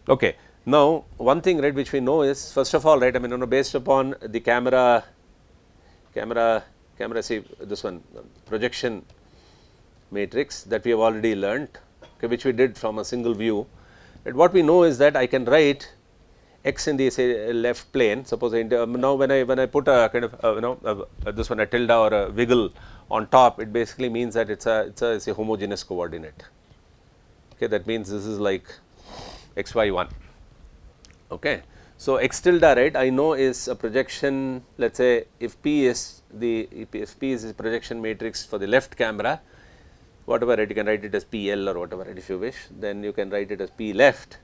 Okay. Now, one thing, right, which we know is, first of all, right, I mean, based upon the camera, see this one, projection matrix that we have already learnt, okay, which we did from a single view. And what we know is that I can write x in the, say, left plane. Suppose now when I put a kind of this one, a tilde or a wiggle on top, it basically means that it's a homogeneous coordinate. Okay, that means this is like x y 1. Okay. So, x tilde, right, I know is a projection. Let us say if P is the projection matrix for the left camera, whatever, right, you can write it as PL or whatever, right, if you wish, then you can write it as P left,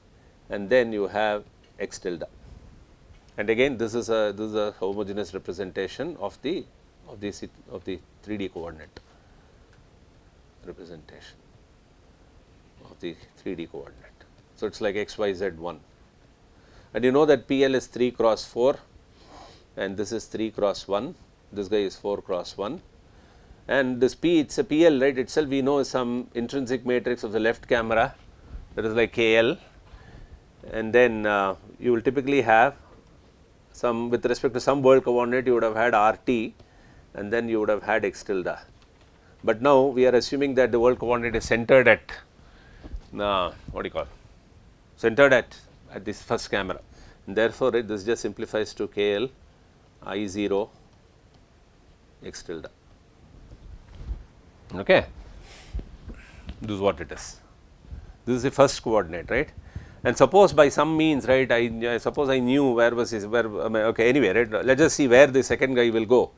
and then you have x tilde. And again, this is a homogeneous representation of the 3D coordinate representation of the 3D coordinate. So, it is like x y z 1, and you know that PL is 3 cross 4 and this is 3 cross 1, this guy is 4 cross 1, and this P, it is a PL, right, itself we know is some intrinsic matrix of the left camera, that is like KL, and then you will typically have some, with respect to some world coordinate, you would have had RT and then you would have had x tilde. But now we are assuming that the world coordinate is centered at what do you call, centered at this first camera, and therefore, this just simplifies to KL I 0 x tilde. Okay. This is what it is. This is the first coordinate, right. And suppose by some means, right, suppose I knew where was his, okay, anyway, right, let us just see where the second guy will go.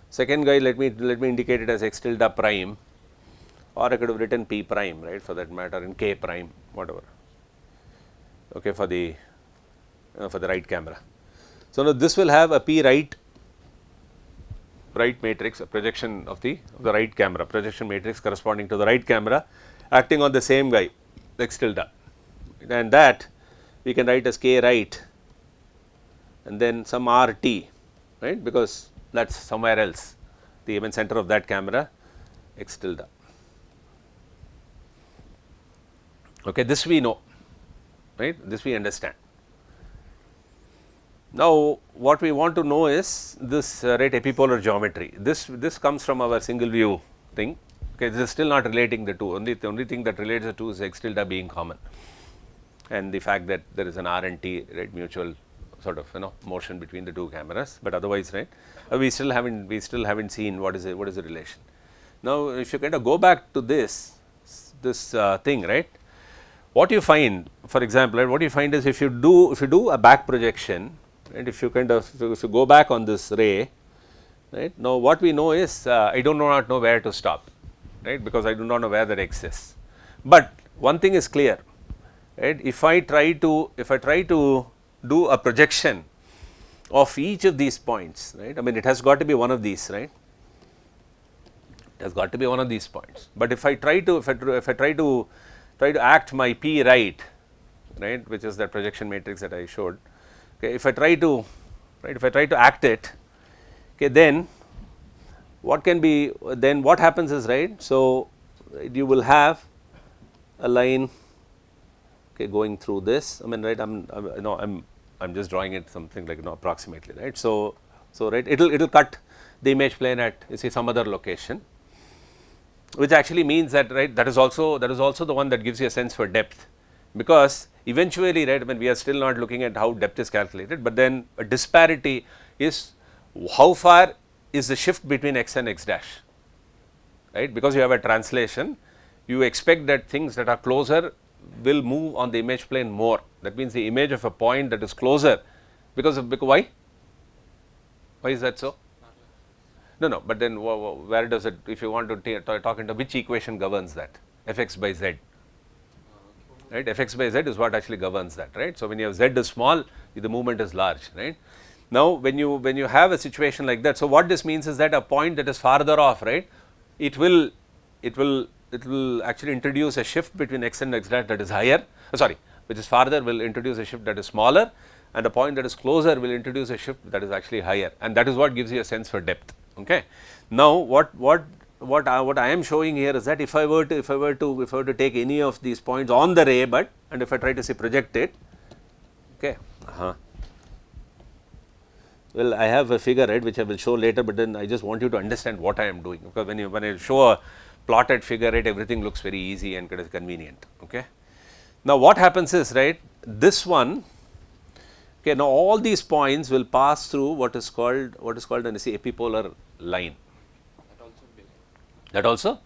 Second guy, let me indicate it as x tilde prime, or I could have written P prime, right, for that matter, in K prime, whatever, okay, for the right camera. So, now this will have a P right matrix, a projection of the right camera, projection matrix corresponding to the right camera, acting on the same guy, x tilde, and that we can write as K right and then some RT, right, because that is somewhere else, the event center of that camera, x tilde. Okay, this we know, right, this we understand. Now, what we want to know is this right, epipolar geometry. This comes from our single view thing. Okay, this is still not relating the two. The only thing that relates the two is x tilde being common, and the fact that there is an R and T, right, mutual sort of motion between the two cameras. But otherwise, right, we still haven't seen what is the relation. Now, if you kind of go back to this thing, right, what you find, for example, right, what you find is if you do a back projection, right, if you go back on this ray, right, now what we know is I do not know where to stop, right, because I do not know where that x is. But one thing is clear, right, if I try to do a projection of each of these points, right, I mean, it has got to be one of these, right, it has got to be one of these points. But if I try to act my P right, which is that projection matrix that I showed. Okay, if I try to act it, okay, then what happens is, right, so you will have a line, okay, going through this. I mean, right, I'm just drawing it something like approximately, right. So right, it'll cut the image plane at, you see, some other location, which actually means that, right, that is also the one that gives you a sense for depth, because eventually, right, I mean, we are still not looking at how depth is calculated, but then a disparity is how far is the shift between x and x dash, right, because you have a translation, you expect that things that are closer will move on the image plane more. That means the image of a point that is closer, because why is that so? No, but then where does it, if you want to talk into which equation governs that, fx by z, right, fx by z is what actually governs that, right. So, when you have z is small, the movement is large, right. Now, when you have a situation like that, so what this means is that a point that is farther off, right, it will actually introduce a shift between x and x dash that is higher, which is farther will introduce a shift that is smaller, and a point that is closer will introduce a shift that is actually higher, and that is what gives you a sense for depth. Okay. Now, what I am showing here is that if I were to take any of these points on the ray, and if I try to say project it, Okay. Well, I have a figure, right, which I will show later, but then I just want you to understand what I am doing, because when I show a plotted figure, right, everything looks very easy and convenient. Okay. Now, what happens is, right, this one, okay, now all these points will pass through what is called an epipolar line. That also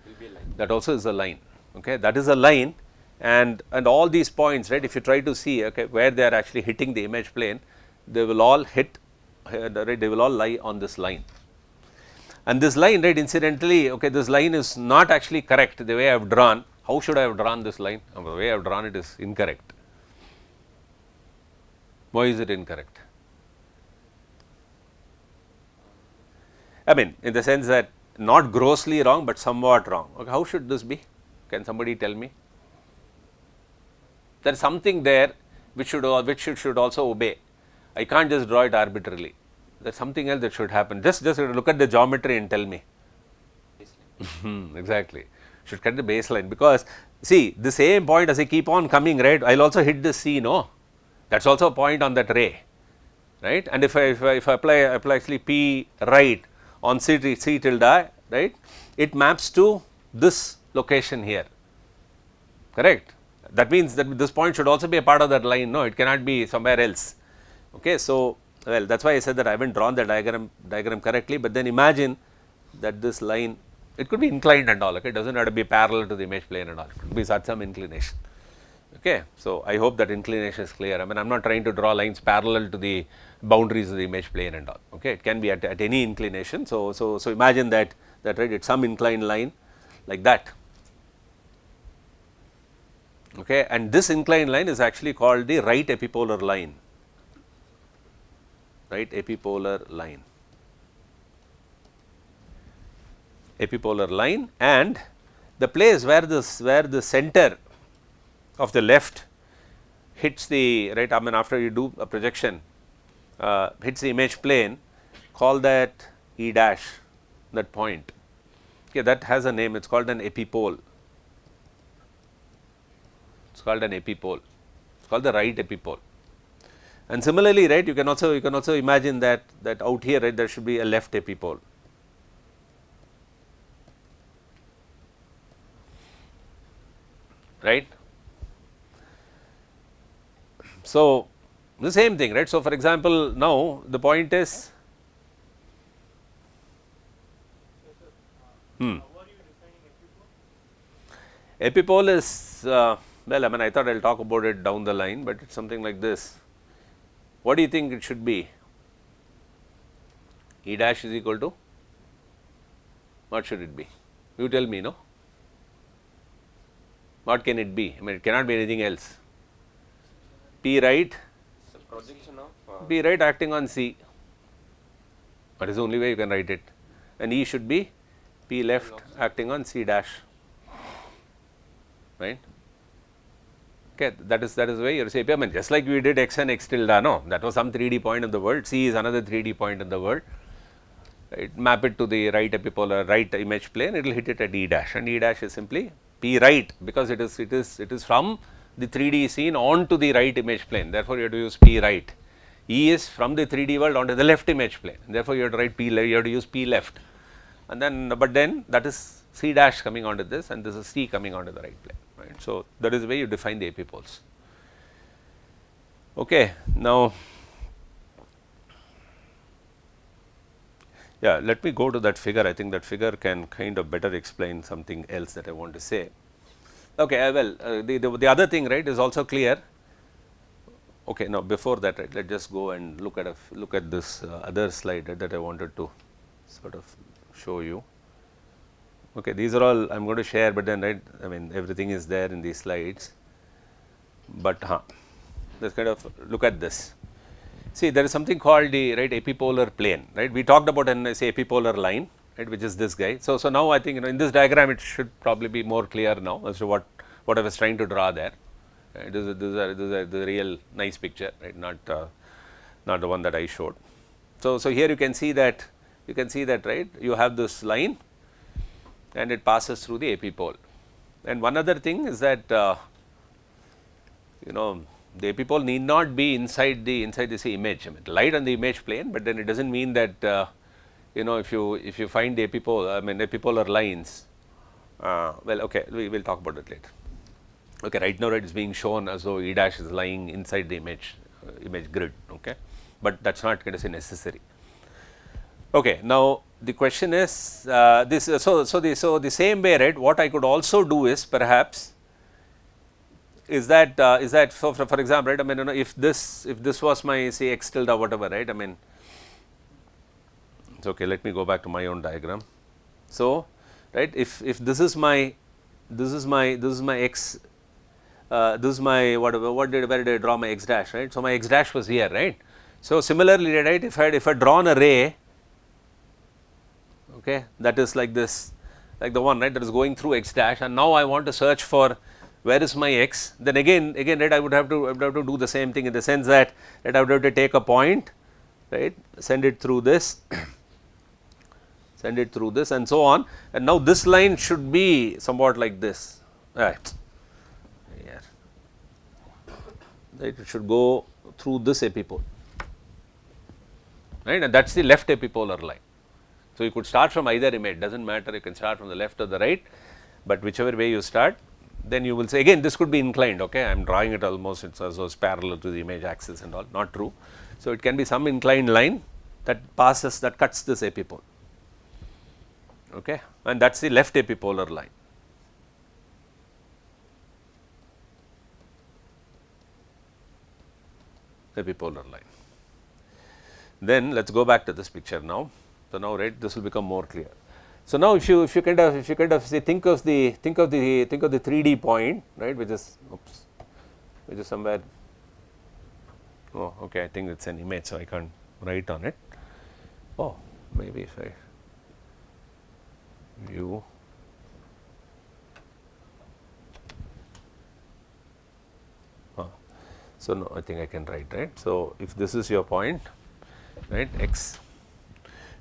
is a line. Okay, that is a line, and all these points, right, if you try to see, okay, where they are actually hitting the image plane, they will all hit, right, they will all lie on this line. And this line, right, incidentally, okay, this line is not actually correct the way I have drawn. How should I have drawn this line? The way I have drawn it is incorrect. Why is it incorrect? I mean, in the sense that not grossly wrong, but somewhat wrong. Okay, how should this be? Can somebody tell me? There is something there which should also obey. I can't just draw it arbitrarily. There is something else that should happen. Just look at the geometry and tell me. Exactly. Should cut the baseline, because see, the same point as I keep on coming, right, I will also hit the C, no? That is also a point on that ray, right? And if I apply actually P right on C tilde, right, it maps to this location here, correct? That means that this point should also be a part of that line, no, it cannot be somewhere else. Okay, so, well, that is why I said that I haven't drawn the diagram correctly, but then imagine that this line, it could be inclined and all, okay, it does not have to be parallel to the image plane and all, it could be at some inclination. Okay, so I hope that inclination is clear. I mean, I am not trying to draw lines parallel to the boundaries of the image plane and all. Okay, it can be at any inclination. So imagine that right, it's some inclined line like that. Okay, and this inclined line is actually called the right epipolar line. Right epipolar line. Epipolar line, and the place where the center of the left hits the right, I mean, after you do a projection, hits the image plane, call that E dash, that point. Okay, that has a name, it is called an epipole. It is called an epipole, it is called the right epipole. And similarly, right, you can also imagine that out here, right, there should be a left epipole. Right. So, the same thing, right. So, for example, now the point is epipole is well, I mean, I thought I will talk about it down the line, but it is something like this. What do you think it should be? E dash is equal to, what should it be? You tell me, no? What can it be? I mean, it cannot be anything else. P right, projection of P right acting on C. That is the only way you can write it. And E should be P left acting on C dash. Right? Okay, that is the way you say. I mean, just like we did X and X tilde, no, that was some 3D point in the world. C is another 3D point in the world. Right, map it to the right epipolar, right image plane. It will hit it at E dash, and E dash is simply P right, because it is from the 3D scene onto the right image plane. Therefore, you have to use P right. E is from the 3D world onto the left image plane. Therefore, you have to write P left. You have to use P left, and then but then that is C dash coming onto this, and this is C coming onto the right plane. Right. So, that is the way you define the epipoles. Okay. Now, yeah, let me go to that figure. I think that figure can kind of better explain something else that I want to say. Okay, well, the other thing, right, is also clear. Okay, now before that, right, let us just go and look at this other slide, right, that I wanted to sort of show you. Okay, these are all I am going to share, but then, right, I mean, everything is there in these slides, but let's kind of look at this. See, there is something called the right epipolar plane, right. We talked about an epipolar line, right, which is this guy. So now I think, in this diagram it should probably be more clear now as to what I was trying to draw there. Right. This is the real nice picture, right, not the one that I showed. So here you can see that right, you have this line and it passes through the epipole. And one other thing is that The epipole need not be inside the image. I mean, light on the image plane, but then it does not mean that you know, if you find the epipole, I mean epipolar lines, well, okay, we will talk about it later. Okay, right now it is being shown as though E dash is lying inside the image grid, okay, but that is not going to say necessary. Okay, now the question is this. So the same way, right? What I could also do is perhaps is that so for example, right? I mean, you know, if this was my, say, x tilde or whatever, right? I mean, it's okay. Let me go back to my own diagram. So, right, if this is my x. This is my whatever. Where did I draw my x dash, right? So my x dash was here, right? So similarly, right, if I drawn a ray, okay, that is like this, like the one, right, that is going through x dash, and now I want to search for where is my x. Then again, right, I would have to do the same thing in the sense that I would have to take a point, right, send it through this, send it through this, and so on. And now this line should be somewhat like this, right? Right, it should go through this epipole, right, and that is the left epipolar line. So, you could start from either image, does not matter, you can start from the left or the right, but whichever way you start, then you will say, again this could be inclined, okay, I am drawing it almost, it is also parallel to the image axis and all, not true. So, it can be some inclined line that passes, that cuts this epipole, okay, and that is the left epipolar line. Epipolar line. Then let us go back to this picture now. So now, right, this will become more clear. So now, if you kind of say think of the 3D point, right, which is somewhere. Oh, okay, I think it's an image, so I can't write on it. Oh, maybe if I view. So, no, I think I can write, right. So, if this is your point, right, x.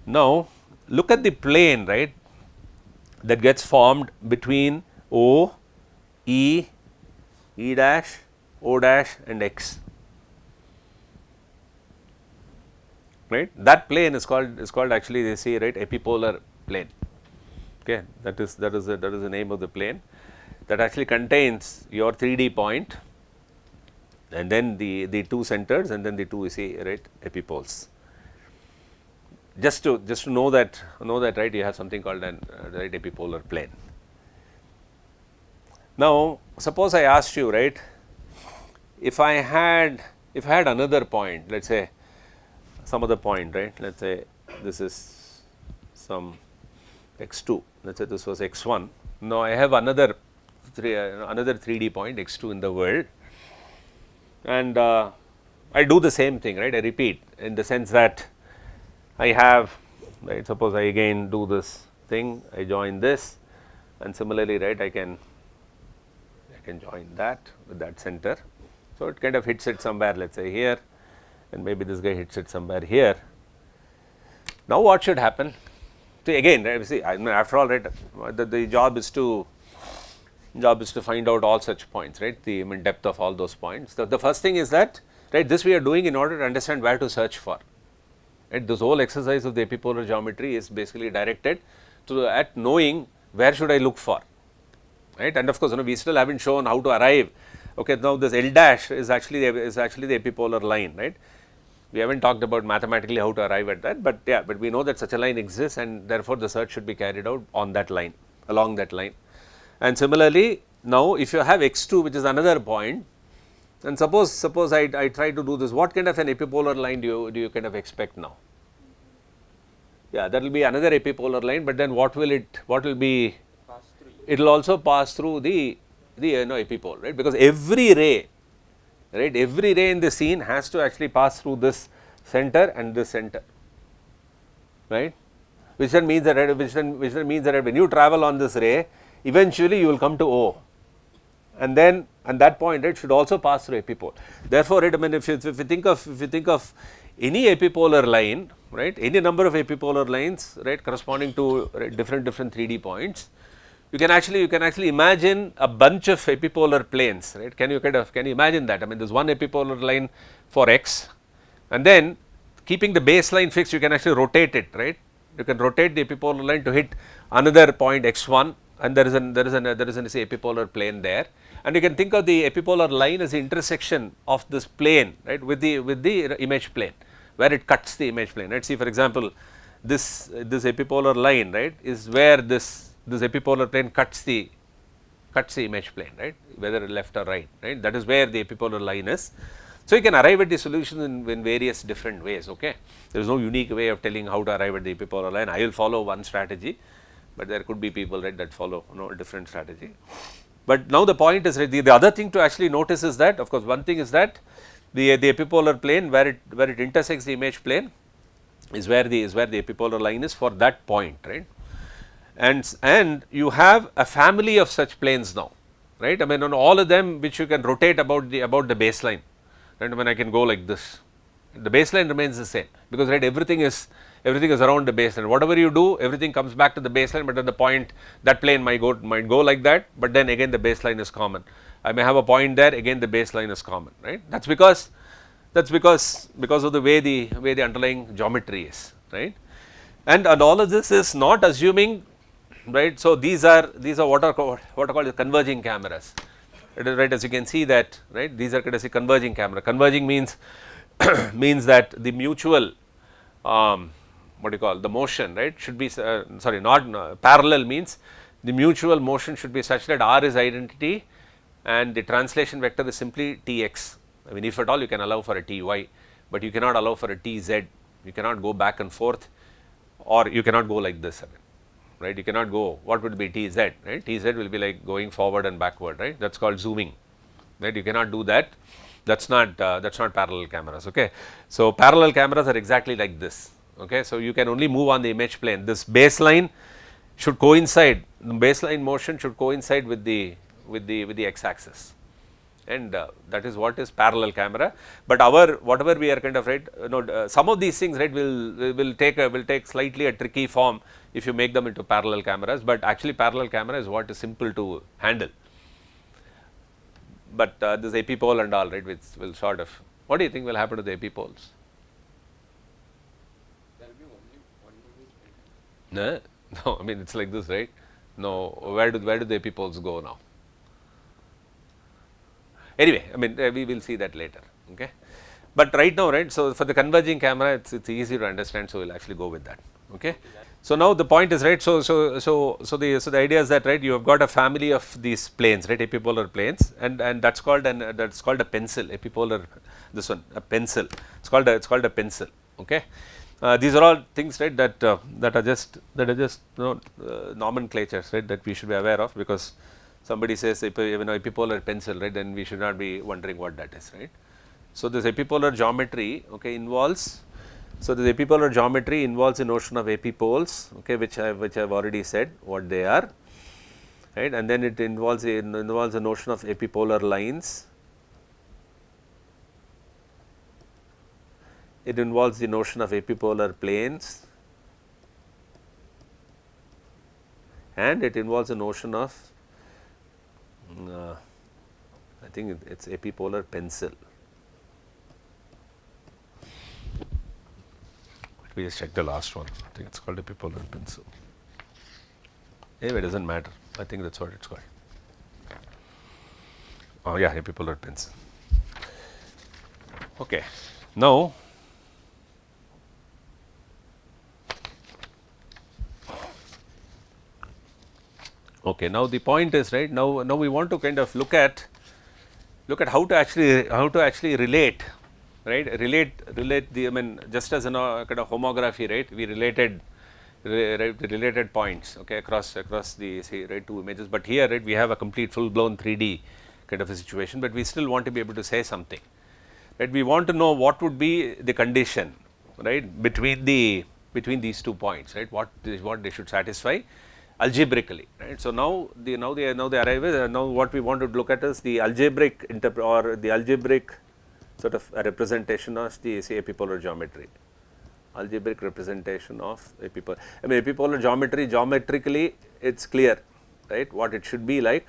Now, look at the plane, right, that gets formed between O, E, E dash, O dash and x, right. That plane is called actually, they say, right, epipolar plane, okay. That is the name of the plane that actually contains your 3D point, and then the two centers, and then the two, you see, right, epipoles. Just to know that, right, you have something called an right epipolar plane. Now, suppose I asked you, right, if I had another point, let us say some other point, right, let us say this is some x2, let us say this was x1. Now, I have another 3D point x2 in the world, and I do the same thing, right, I repeat, in the sense that I have, right, suppose I again do this thing, I join this, and similarly, right, I can join that with that center. So, it kind of hits it somewhere, let us say here, and maybe this guy hits it somewhere here. Now, what should happen? See, again, right, see, after all, right, the job is to find out all such points, right, the depth of all those points. The first thing is that, right, this we are doing in order to understand where to search for, right. This whole exercise of the epipolar geometry is basically directed at knowing where should I look for, right, and of course, we still have not shown how to arrive. Okay, now this L dash is actually the epipolar line, right. We have not talked about mathematically how to arrive at that, but yeah, but we know that such a line exists, and therefore, the search should be carried out on that line, along that line. And similarly, now if you have x2, which is another point, and suppose I try to do this, what kind of an epipolar line do you kind of expect now? Yeah, that will be another epipolar line, but then what will be? It will also pass through the epipole, right, because every ray, right, every ray in the scene has to actually pass through this center and this center, right, which then means that when you travel on this ray, eventually you will come to O, and then at that point it should also pass through epipole. Therefore, right, I mean, if you think of any epipolar line, right, any number of epipolar lines, right, corresponding to, right, different 3D points, you can actually imagine a bunch of epipolar planes, right? Can you imagine that? I mean, there's one epipolar line for x, and then keeping the baseline fixed, you can actually rotate it, right? You can rotate the epipolar line to hit another point x1, and there is an say epipolar plane there, and you can think of the epipolar line as the intersection of this plane, right, with the image plane, where it cuts the image plane. Let's see, for example, this epipolar line, right, is where this epipolar plane cuts the image plane, right, whether left or right, right. That is where the epipolar line is. So, you can arrive at the solution in various different ways. Okay, there is no unique way of telling how to arrive at the epipolar line. I will follow one strategy, but there could be people, right, that follow a different strategy. But now the point is, right, the other thing to actually notice is that, of course, one thing is that the epipolar plane where it intersects the image plane is where the epipolar line is for that point, right. And you have a family of such planes now, right. I mean, on all of them which you can rotate about the baseline, right. I mean, I can go like this, the baseline remains the same, because, right, everything is around the baseline. Whatever you do, everything comes back to the baseline, but at the point that plane might go like that, but then again the baseline is common. I may have a point there, again the baseline is common, right. That's because of the way the underlying geometry is, right. And all of this is not assuming, right. So, these are what are called converging cameras. It is, right, as you can see that, right, these are converging camera. Converging means means that the mutual the motion, right, should be parallel means the mutual motion should be such that r is identity and the translation vector is simply Tx. I mean, if at all you can allow for a Ty, but you cannot allow for a Tz. You cannot go back and forth, or you cannot go like this, I mean, right. You cannot go, what would be Tz, right? Tz will be like going forward and backward, right? That is called zooming, right? You cannot do that. That's not parallel cameras. Okay, so parallel cameras are exactly like this. Okay, so you can only move on the image plane. This baseline should coincide. The baseline motion should coincide with the x axis, and that is what is parallel camera. But whatever we are right, some of these things, right, will take slightly a tricky form if you make them into parallel cameras. But actually, parallel camera is what is simple to handle. But this epipole and all, right, which will sort of, what do you think will happen to the epipoles? There will be only one image plane. No, I mean, it's like this, right? No, where do the epipoles go now? Anyway, I mean, we will see that later. Okay, but right now, right, so for the converging camera, it's easy to understand, so we'll actually go with that. Okay, so now the point is, right, so the idea is that, right, you have got a family of these planes, right, epipolar planes, and that's called a pencil. Epipolar, this one, a pencil. It's called a pencil. Okay, these are all things, right, that are just nomenclatures, right, that we should be aware of, because somebody says epipolar pencil, right, then we should not be wondering what that is, right. So, this epipolar geometry, okay, involves, so this epipolar geometry involves the notion of epipoles, okay, which I have already said what they are, right, and then it involves the notion of epipolar lines. It involves the notion of epipolar planes, and it involves the notion of I think it's epipolar pencil. Let me just check the last one. I think it's called epipolar pencil. Anyway, it doesn't matter. I think that's what it's called. Oh yeah, epipolar pencil. Okay, now okay, now the point is, right, now we want to kind of look at how to actually relate, right, relate the, I mean, just as kind of homography, right, we related points, okay, across the, say, right, two images, but here, right, we have a complete full blown 3D kind of a situation, but we still want to be able to say something, right. We want to know what would be the condition, right, between these 2 points, right, what they should satisfy algebraically, right. So, now what we want to look at is the algebraic sort of a representation of the, say, epipolar geometry, algebraic representation of epipolar. I mean, epipolar geometry, geometrically it is clear, right, what it should be like